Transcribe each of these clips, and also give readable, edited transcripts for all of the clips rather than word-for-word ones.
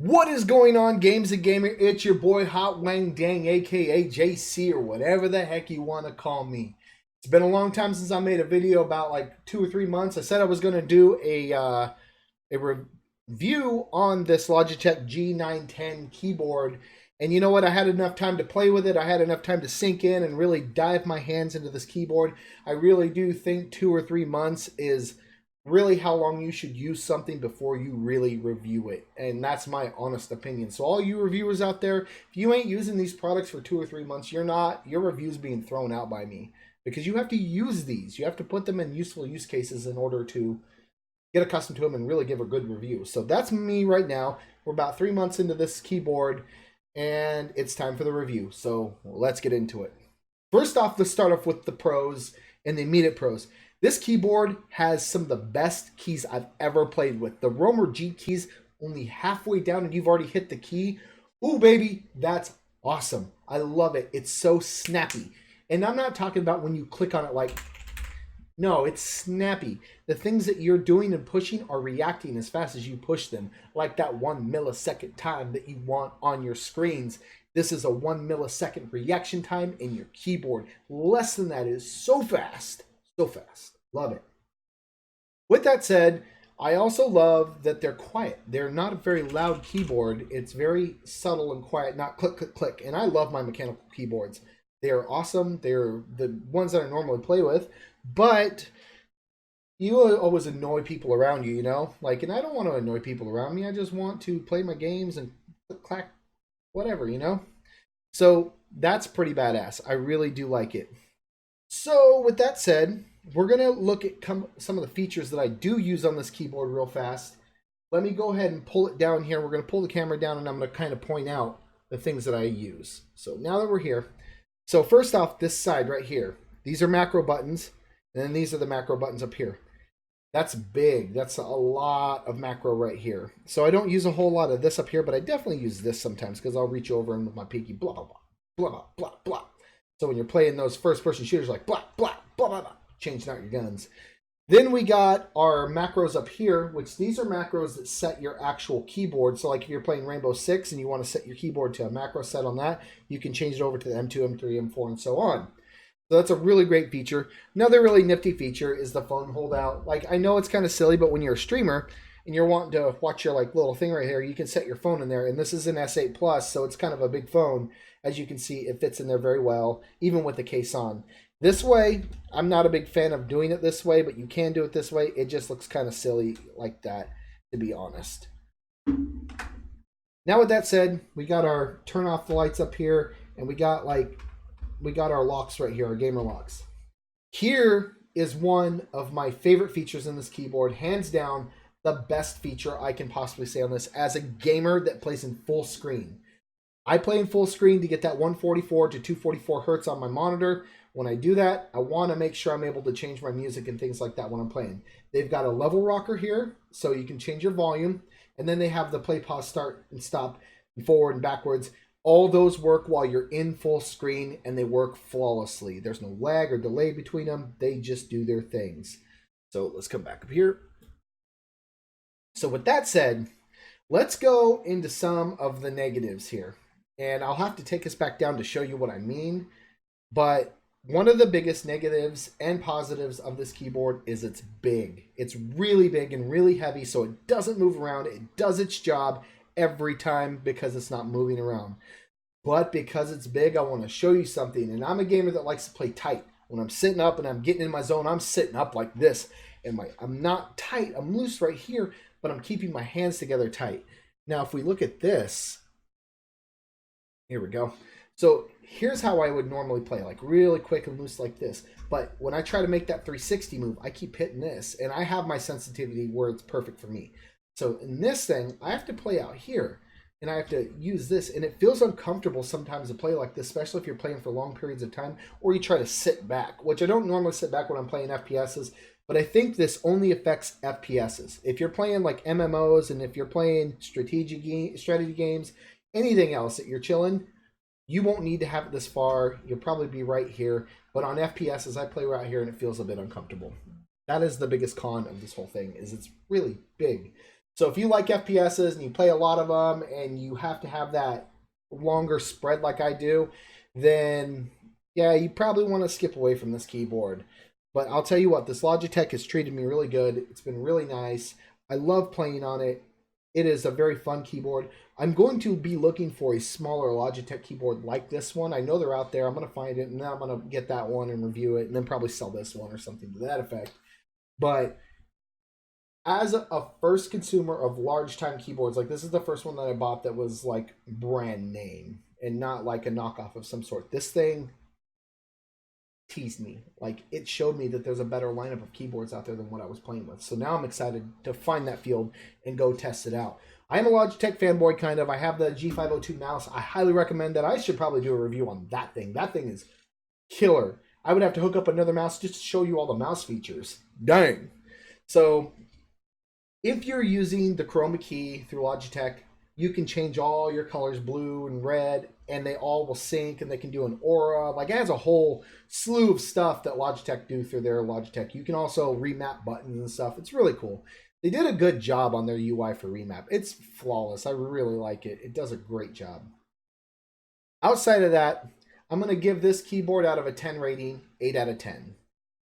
What is going on, Games and Gamer? It's your boy Hot Wang Dang, aka JC, or whatever the heck you want to call me. It's been a long time since I made a video, about like 2 or 3 months. I said I was going to do a review on this Logitech G910 keyboard, and you know what? I had enough time to play with it. I had enough time to sink in and really dive my hands into this keyboard. I really do think 2 or 3 months is really how long you should use something before you really review it, and that's my honest opinion. So all you reviewers out there, if you ain't using these products for 2 or 3 months, your review's being thrown out by me, because you have to use these, you have to put them in useful use cases in order to get accustomed to them and really give a good review. So that's me right now. We're about 3 months into this keyboard, and it's time for the review, so let's get into it. First off, let's start off with the pros and the immediate pros. This keyboard has some of the best keys I've ever played with. The Roamer G keys, only halfway down and you've already hit the key. Ooh, baby, that's awesome. I love it. It's so snappy. And I'm not talking about when you click on it like, no, it's snappy. The things that you're doing and pushing are reacting as fast as you push them, like that 1 millisecond time that you want on your screens. This is a 1 millisecond reaction time in your keyboard. Less than that is so fast. So fast. Love it. With that said, I also love that they're quiet. They're not a very loud keyboard. It's very subtle and quiet, not click, click, click. And I love my mechanical keyboards. They're awesome. They're the ones that I normally play with. But you always annoy people around you, you know? Like, and I don't want to annoy people around me. I just want to play my games and click, clack, whatever, you know? So that's pretty badass. I really do like it. So with that said, we're going to look at some of the features that I do use on this keyboard real fast. Let me go ahead and pull it down here. We're going to pull the camera down and I'm going to kind of point out the things that I use. So now that we're here. So first off, this side right here. These are macro buttons. And then these are the macro buttons up here. That's big. That's a lot of macro right here. So I don't use a whole lot of this up here, but I definitely use this sometimes because I'll reach over and with my pinky, blah, blah, blah, blah, blah, blah, blah. So when you're playing those first-person shooters, like blah, blah, blah, blah, blah, changing out your guns. Then we got our macros up here, which these are macros that set your actual keyboard. So like if you're playing Rainbow Six and you want to set your keyboard to a macro set on that, you can change it over to the M2, M3, M4, and so on. So that's a really great feature. Another really nifty feature is the phone holdout. Like, I know it's kind of silly, but when you're a streamer and you're wanting to watch your like little thing right here, you can set your phone in there. And this is an S8 Plus, so it's kind of a big phone. As you can see, it fits in there very well, even with the case on. This way, I'm not a big fan of doing it this way, but you can do it this way. It just looks kind of silly like that, to be honest. Now with that said, we got our turn off the lights up here, and we got our locks right here, our gamer locks. Here is one of my favorite features in this keyboard, hands down the best feature I can possibly say on this as a gamer that plays in full screen. I play in full screen to get that 144 to 244 hertz on my monitor. When I do that, I want to make sure I'm able to change my music and things like that when I'm playing. They've got a level rocker here, so you can change your volume. And then they have the play, pause, start, and stop, and forward and backwards. All those work while you're in full screen, and they work flawlessly. There's no lag or delay between them. They just do their things. So let's come back up here. So with that said, let's go into some of the negatives here. And I'll have to take us back down to show you what I mean. But one of the biggest negatives and positives of this keyboard is it's big. It's really big and really heavy, so it doesn't move around. It does its job every time because it's not moving around. But because it's big, I want to show you something. And I'm a gamer that likes to play tight. When I'm sitting up and I'm getting in my zone, I'm sitting up like this. And I'm not tight. I'm loose right here, but I'm keeping my hands together tight. Now, if we look at this, here we go. So here's how I would normally play, like really quick and loose like this. But when I try to make that 360 move, I keep hitting this. And I have my sensitivity where it's perfect for me. So in this thing, I have to play out here. And I have to use this. And it feels uncomfortable sometimes to play like this, especially if you're playing for long periods of time. Or you try to sit back, which I don't normally sit back when I'm playing FPSs. But I think this only affects FPSs. If you're playing like MMOs and if you're playing strategy games, anything else that you're chilling, you won't need to have it this far. You'll probably be right here. But on FPSs, I play right here and it feels a bit uncomfortable. That is the biggest con of this whole thing, is it's really big. So if you like FPSs and you play a lot of them and you have to have that longer spread like I do, then yeah, you probably want to skip away from this keyboard. But I'll tell you what, this Logitech has treated me really good. It's been really nice. I love playing on it. It is a very fun keyboard. I'm going to be looking for a smaller Logitech keyboard like this one. I know they're out there. I'm going to find it, and then I'm going to get that one and review it, and then probably sell this one or something to that effect. But as a first consumer of large time keyboards, like this is the first one that I bought that was like brand name and not like a knockoff of some sort. This thing teased me. Like it showed me that there's a better lineup of keyboards out there than what I was playing with. So now I'm excited to find that field and go test it out. I am a Logitech fanboy, kind of. I have the G502 mouse. I highly recommend that. I should probably do a review on that thing. That thing is killer. I would have to hook up another mouse just to show you all the mouse features. Dang. So if you're using the chroma key through Logitech, you can change all your colors blue and red, and they all will sync, and they can do an aura. Like, it has a whole slew of stuff that Logitech do through their Logitech. You can also remap buttons and stuff. It's really cool. They did a good job on their UI for remap. It's flawless. I really like it. It does a great job. Outside of that, I'm going to give this keyboard out of a 10 rating, 8 out of 10.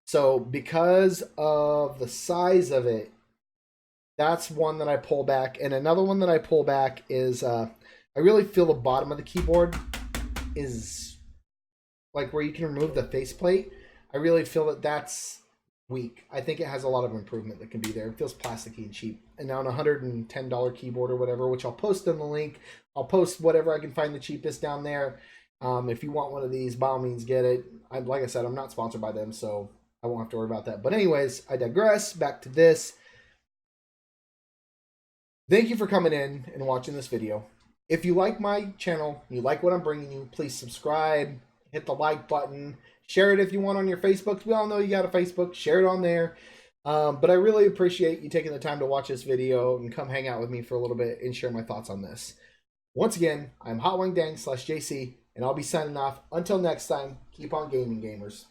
So because of the size of it, that's one that I pull back. And another one that I pull back is I really feel the bottom of the keyboard is like where you can remove the faceplate. I really feel that that's weak. I think it has a lot of improvement that can be there. It feels plasticky and cheap. And now on a $110 keyboard or whatever, which I'll post in the link. I'll post whatever I can find the cheapest down there. If you want one of these, by all means, get it. Like I said, I'm not sponsored by them, so I won't have to worry about that. But anyways, I digress. Back to this. Thank you for coming in and watching this video. If you like my channel, you like what I'm bringing you, please subscribe, hit the like button, share it if you want on your Facebook. We all know you got a Facebook. Share it on there. But I really appreciate you taking the time to watch this video and come hang out with me for a little bit and share my thoughts on this. Once again, I'm HotWangDang /JC, and I'll be signing off. Until next time, keep on gaming, gamers.